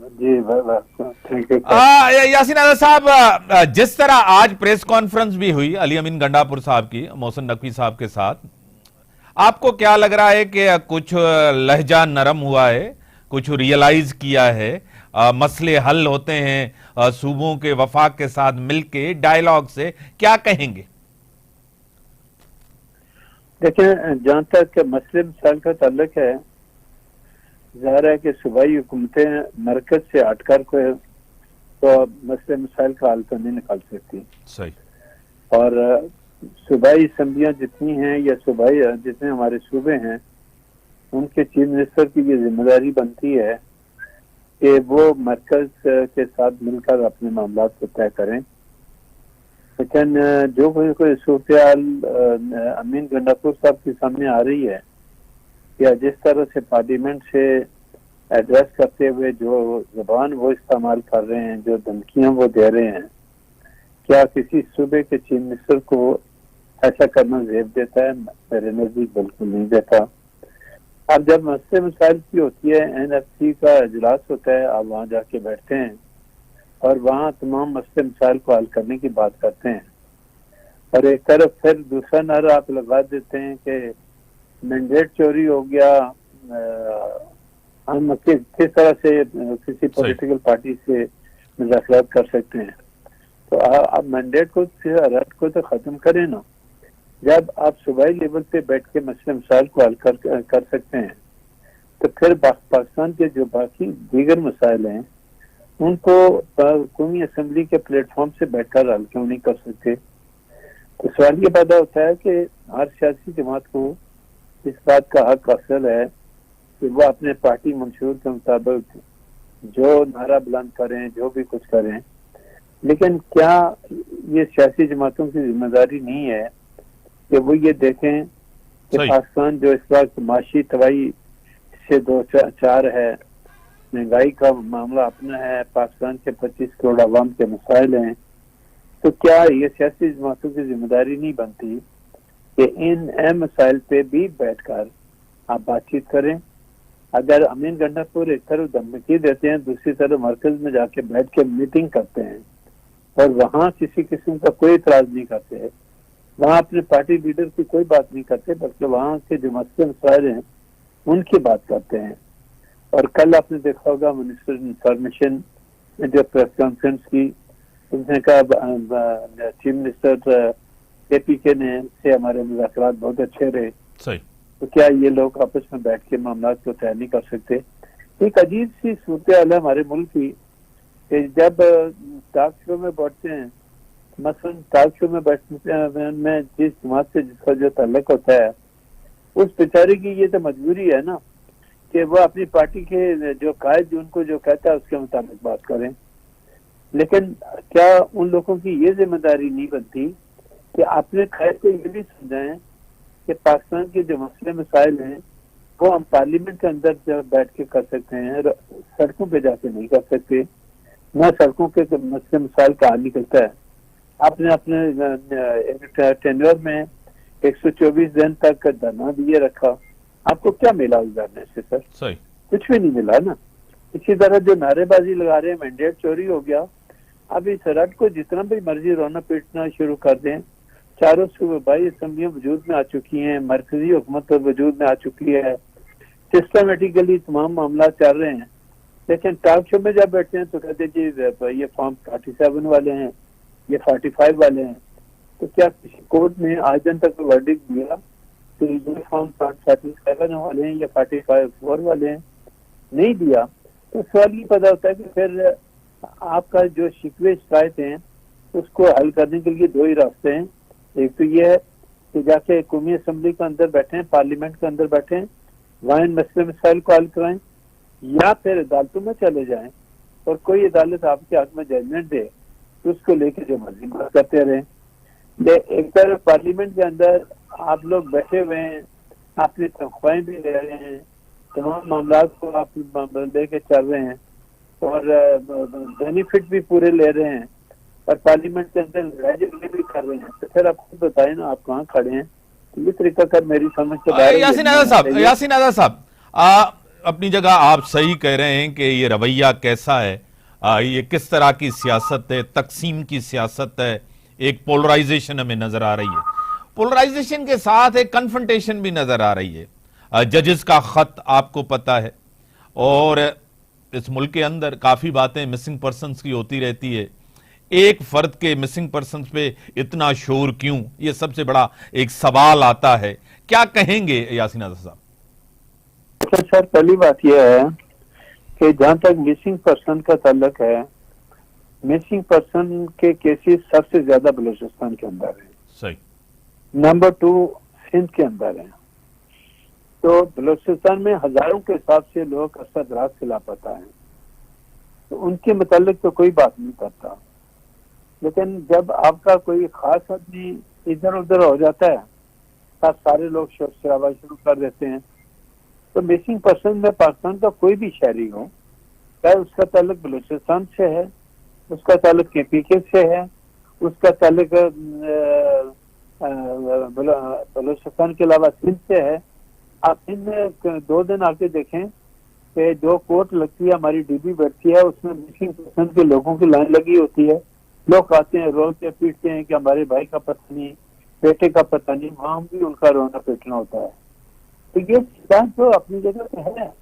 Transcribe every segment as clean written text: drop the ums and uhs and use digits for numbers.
Ji thank you. Yasin Azad sahab, जिस तरह आज प्रेस कॉन्फ्रेंस भी हुई अली अमीन गंडापुर साहब की मोहसिन नकवी साहब के साथ, आपको क्या लग रहा है कि कुछ लहजा नरम हुआ है, कुछ रियलाइज किया है, मसले हल होते हैं सूबों के वफाक के साथ मिलके डायलॉग से, क्या कहेंगे? देखें, जहाँ तक मसले मसाइल का ताल्लुक है, ज़ाहिर है कि सूबाई हुकूमतें मरकज से हटकर कोई तो मसले मसाइल का हल तो नहीं निकाल सकती। सही। और सूबाई असम्बलियाँ जितनी हैं या सूबाई जितने हमारे सूबे हैं, उनके चीफ मिनिस्टर की ये जिम्मेदारी बनती है कि वो मरकज के साथ मिलकर अपने मामला को तय करें। लेकिन जो कोई सूरत-ए-हाल अमीन गंडापुर साहब के सामने आ रही है, या जिस तरह से पार्लियामेंट से एड्रेस करते हुए जो जबान वो इस्तेमाल कर रहे हैं, जो धमकियां वो दे रहे हैं, क्या किसी सूबे के चीफ मिनिस्टर को ऐसा करना ज़ेब देता है? मेरे नजदीक बिल्कुल नहीं देता। अब जब मसले मसाइल की होती है, NFC का इजलास होता है, आप वहाँ जाके बैठते हैं और वहाँ तमाम मसले मसाइल को हल करने की बात करते हैं, और एक तरफ फिर दूसरा नारा आप लगा देते हैं कि मैंडेट चोरी हो गया, हम किस तरह से किसी पॉलिटिकल पार्टी से मुज़ाकरात कर सकते हैं। तो आप मैंडेट को रद्द को तो ख़त्म करें ना। जब आप सूबाई लेवल पे बैठ के मसले मसाइल को हल कर सकते हैं, तो फिर पाकिस्तान के जो बाकी दीगर मसाइल हैं उनको कौमी असम्बली के प्लेटफॉर्म से बैठकर हल क्यों नहीं कर सकते? तो सवाल ये पैदा होता है कि हर सियासी जमात को इस बात का हक हासिल है कि वो अपने पार्टी मंशूर के मुताबिक जो नारा बुलंद करें, जो भी कुछ करें, लेकिन क्या ये सियासी जमातों की जिम्मेदारी नहीं है कि वो ये देखें कि पाकिस्तान जो इस वक्त माशी तबाही से 2-4 है, महंगाई का मामला अपना है, पाकिस्तान के 25 करोड़ आवाम के मसाइल हैं, तो क्या ये सियासी जमातों की जिम्मेदारी नहीं बनती कि इन अहम मसाइल पे भी बैठकर आप बातचीत करें? अगर अमीन गंडापुर एक तरफ धमकी देते हैं, दूसरी तरफ मरकज में जाके बैठ के मीटिंग करते हैं और वहाँ किसी किस्म का कोई इतराज नहीं करते, वहाँ अपने पार्टी लीडर की कोई बात नहीं करते, बल्कि वहाँ के जो मसले मसाइल हैं उनकी बात करते हैं। और कल आपने देखा होगा मिनिस्टर इंफॉर्मेशन ने जो प्रेस कॉन्फ्रेंस की, उसने कहा चीफ मिनिस्टर APK ने से हमारे मुज़ाकरात बहुत अच्छे रहे। सही। तो क्या ये लोग आपस में बैठ के मामला को तय नहीं कर सकते? एक अजीब सी सूरत-ए-हाल है हमारे मुल्क की कि जब टॉक शो में बैठते हैं, मसलन टॉक शो में बैठने में जिस जमात से जिसका जो ताल्लुक होता है, उस बेचारे की ये तो मजबूरी है ना कि वो अपनी पार्टी के जो कायद उनको जो कहता है उसके मुताबिक बात करें। लेकिन क्या उन लोगों की ये जिम्मेदारी नहीं बनती कि अपने कायद को ये भी समझाएं कि पाकिस्तान के जो मसले मसाइल हैं वो हम पार्लियामेंट के अंदर जब बैठ के कर सकते हैं, सड़कों पे जाके नहीं कर सकते। न सड़कों के मसले मसाइल का हल निकलता है। आपने अपने टेन्योर में 124 दिन तक धरना दिए रखा, आपको क्या मिला उस धरने से? सर सही। कुछ भी नहीं मिला ना। इसी तरह जो नारेबाजी लगा रहे हैं, मैंडेट चोरी हो गया, अब इस रट को जितना भी मर्जी रोना पीटना शुरू कर दें, चारों सूबाई असम्बलियाँ वजूद में आ चुकी हैं, मरकजी हुकूमत वजूद में आ चुकी है, सिस्टमेटिकली तमाम मामला चल रहे हैं, लेकिन टॉक शो में जब बैठते हैं तो कहते जी ये फॉर्म 47 वाले हैं, ये 45 वाले हैं। तो क्या किसी कोर्ट ने आज दिन तक वर्डिक्ट दिया तो ये फॉर्म 47 वाले हैं या 45 वाले हैं? नहीं दिया। तो सवाल ये पैदा होता है कि फिर आपका जो शिकवे शिकायत हैं उसको हल करने के लिए दो ही रास्ते हैं। एक तो ये है कि जाके कौमी असम्बली के अंदर बैठें, पार्लियामेंट के अंदर बैठें, वहाँ इन मसले मसाइल को हल कराएं, या फिर अदालतों में चले जाएं और कोई अदालत आपके हक में जजमेंट दे तो उसको लेके जो मर्जी बात करते रहें। एक तरफ पार्लियामेंट के अंदर आप लोग बैठे हुए हैं, अपनी तनख्वाहें भी ले रहे हैं, तमाम मामला को आप लेके चल रहे हैं और बेनिफिट भी पूरे ले रहे हैं और पार्लियामेंट के अंदर लड़ाई भी कर रहे हैं। तो फिर आप खुद बताएं ना, आप कहाँ खड़े हैं? तो ये तरीका कर मेरी समझ से बाहर। यासीन आज़ाद साहब, अपनी जगह आप सही कह रहे हैं कि ये रवैया कैसा है, ये किस तरह की सियासत है, तकसीम की सियासत है, एक पोलराइजेशन हमें नजर आ रही है। पोलराइजेशन के साथ एक कन्फ्रंटेशन भी नजर आ रही है। जजेस का खत आपको पता है, और इस मुल्क के अंदर काफी बातें मिसिंग पर्सन्स की होती रहती है। एक फर्द के मिसिंग पर्सन्स पे इतना शोर क्यों, ये सबसे बड़ा एक सवाल आता है। क्या कहेंगे यासीन आज़ाद साहब? तो सर पहली बात यह है कि जहां तक मिसिंग पर्सन का ताल्लुक है, मिसिंग पर्सन के केसेस सबसे ज्यादा बलूचिस्तान के अंदर है। सही। नंबर 2 सिंध के अंदर है। तो बलूचिस्तान में हजारों के हिसाब से लोग अरसा दराज से लापता हैं, तो उनके मुतालिक तो कोई बात नहीं करता। लेकिन जब आपका कोई खास आदमी इधर उधर हो जाता है, तब सारे लोग शोर शराबा शुरू कर देते हैं। तो मिसिंग पर्सन में पाकिस्तान का कोई भी शहरी हो, चाहे उसका ताल्लुक बलूचिस्तान से है, उसका ताल्लुक KPK से है, उसका ताल्लुक बलूचिस्तान के अलावा सिंध से है, आप सिंध में 2 दिन आके देखें कि जो कोर्ट लगती है, हमारी DB बैठती है, उसमें मिसिंग पर्सन के लोगों की लाइन लगी होती है। लोग आते हैं, रोते पीटते हैं कि हमारे भाई का पता नहीं, बेटे का पता नहीं, वहां भी उनका रोना पीटना होता है। तो ये सिद्धांत तो अपनी जगह पे है,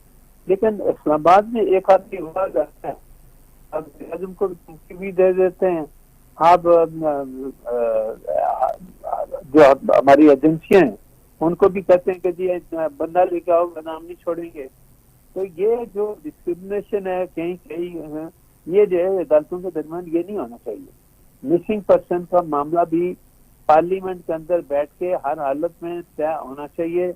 लेकिन इस्लामाबाद में एक आदमी हुआ जाता है, अब आजम को धमकी भी दे देते हैं। आप जो हमारी एजेंसियां हैं उनको भी कहते हैं कि जी बंदा लेके आओ, नाम नहीं छोड़ेंगे। तो ये जो डिस्क्रिमिनेशन है कहीं कहीं, ये जो है अदालतों के दरमियान ये नहीं होना चाहिए। मिसिंग पर्सन का मामला भी पार्लियामेंट के अंदर बैठ के हर हालत में तय होना चाहिए।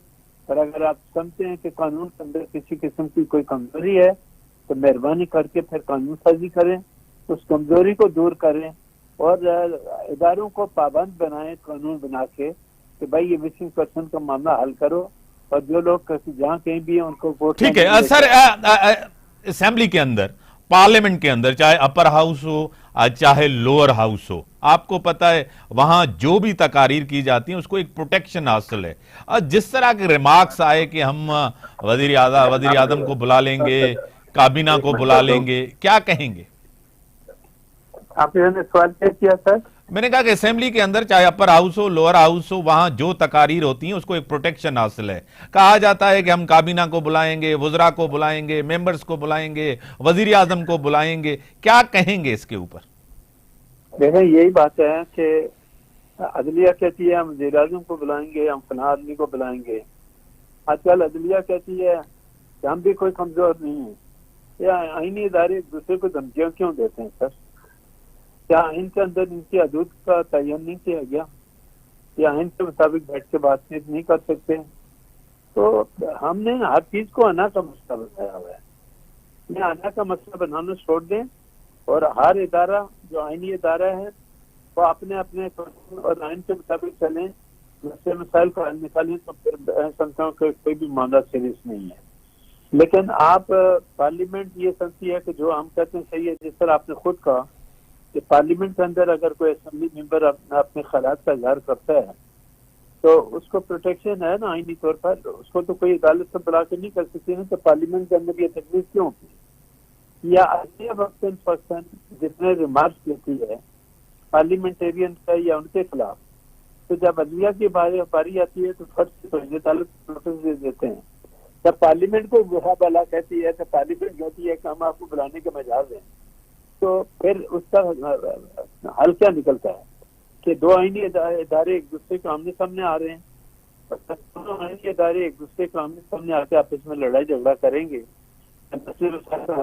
और अगर आप समझते हैं कि कानून के अंदर किसी किस्म की कोई कमजोरी है, तो मेहरबानी करके फिर कानून साजी करें, उस कमजोरी को दूर करें और इदारों को पाबंद बनाएं कानून बना के कि भाई ये मिसिंग पर्सन का मामला हल करो, और जो लोग जहाँ कहीं भी है उनको वोट। ठीक है सर, असेंबली के अंदर, पार्लियामेंट के अंदर, चाहे अपर हाउस हो चाहे लोअर हाउस हो, आपको पता है वहां जो भी तकारीर की जाती है उसको एक प्रोटेक्शन हासिल है। और जिस तरह के रिमार्क्स आए कि हम वजीर आजम को बुला लेंगे, काबीना को बुला लेंगे, क्या कहेंगे? आपने सवाल क्या किया सर? मैंने कहा कि असेंबली के अंदर चाहे अपर हाउस हो लोअर हाउस हो, वहां जो तकारीर होती हैं उसको एक प्रोटेक्शन हासिल है। कहा जाता है कि हम काबीना को बुलाएंगे, वुज़रा को बुलाएंगे, मेंबर्स को बुलाएंगे, वजीर आजम को बुलाएंगे, क्या कहेंगे इसके ऊपर? देखें, यही बात है कि अदलिया कहती है हम वजीर आजम को बुलाएंगे, हम फलां आदमी को बुलाएंगे। आजकल अदलिया कहती है कि हम भी कोई कमजोर नहीं है। या आईनी इदारे एक दूसरे को धमकियां क्यों देते हैं सर? क्या आइन के अंदर इनकी हदूद का तयन नहीं किया गया? या आइन के मुताबिक बैठ के बातचीत नहीं कर सकते? तो हमने हर चीज को आना का मसला बताया हुआ है। ये आना का मसला बनाना छोड़ दें, और हर इदारा जो आइनी इदारा है वो अपने अपने कानून और आइन के मुताबिक चलें, मसले मसाइल को हल निकालें। तो फिर समझता हूँ कि कोई भी मामला सीरियस नहीं है। लेकिन आप पार्लियामेंट ये समझती है कि जो हम कहते हैं सही है। जिस तरह आपने खुद कहा कि पार्लियामेंट के अंदर अगर कोई असेंबली मेंबर अपने ख्यालात का इजहार करता है तो उसको प्रोटेक्शन है ना आईनी तौर पर, उसको तो कोई अदालत से बुला के नहीं कर सकती ना। तो पार्लियामेंट के अंदर ये तकलीफ क्यों होती? या अदलिया वक्तन फक्तन जितने रिमार्क्स लेती है पार्लियामेंटेरियन का या उनके खिलाफ, तो जब अदलिया की बारी आती है तो फर्ज से अदालत नोटिस दे देते हैं। जब पार्लियामेंट को बुरा भला कहती है तो पार्लियामेंट कहती है कि हम आपको बुलाने का मजाज है। तो फिर उसका हल क्या निकलता है कि दो आईनी इदारे एक दूसरे के आमने सामने आ रहे हैं, दोनों आईनी इदारे एक दूसरे के आमने सामने आके आपस में लड़ाई झगड़ा करेंगे, मसले हल